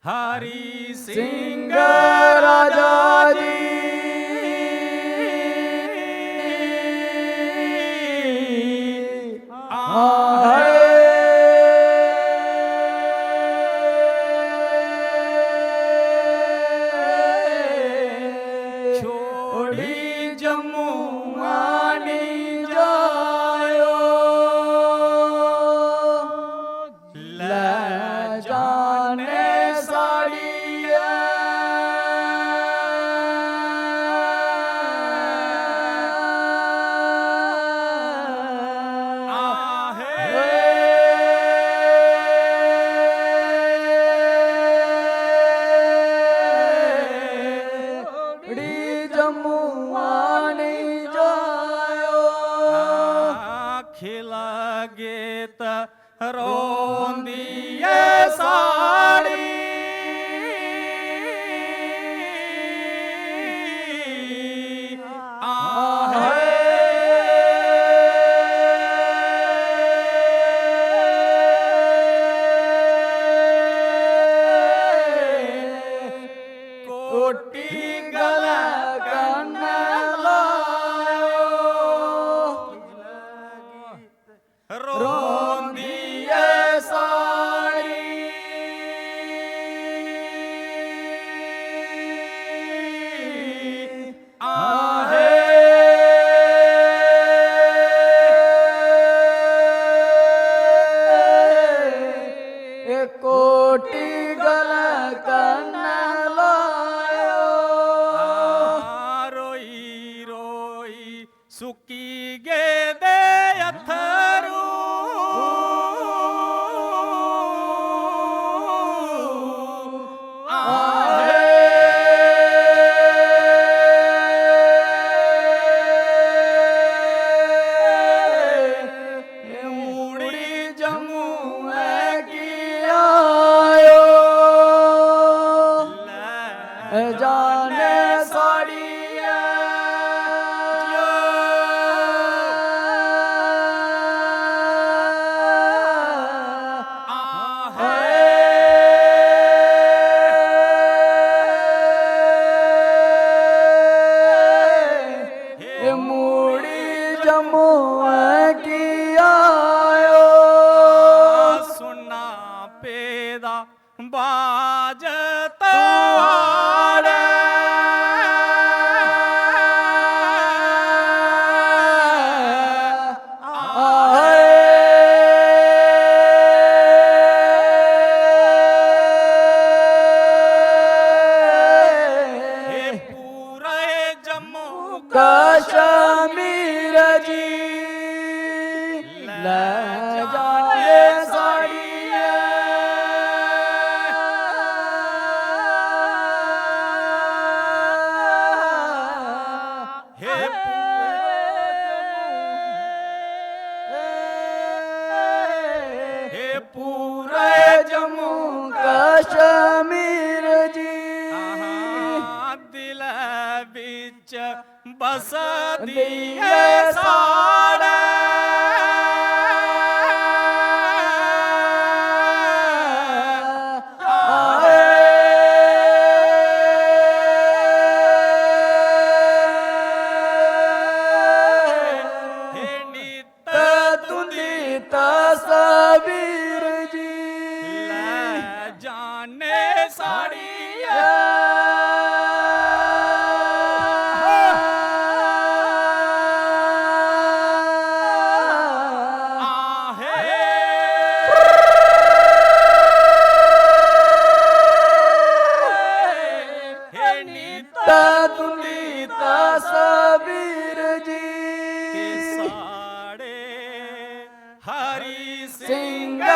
हरि सिंह राजा जी छोड़ी जम्मू मानी जायो ले जाने खिलगे रोंदिए साड़ी कोटी गला रोंदिए साड़ी कोटी गला कन्ना लायो रोई रोई सुकी गे दे अथरू जाने साड़िया मूड़ी जम्मू की आयो सुना पेदा बाजत कश्मीर जी ले जाए साड़िया हे पूरे जम्मू कश्मीर जी दिल बिच बस दिए साड़े तस्वीर जी ले जाने साड़िया तुंदी तस्वीर जी साड़े हरि सिंह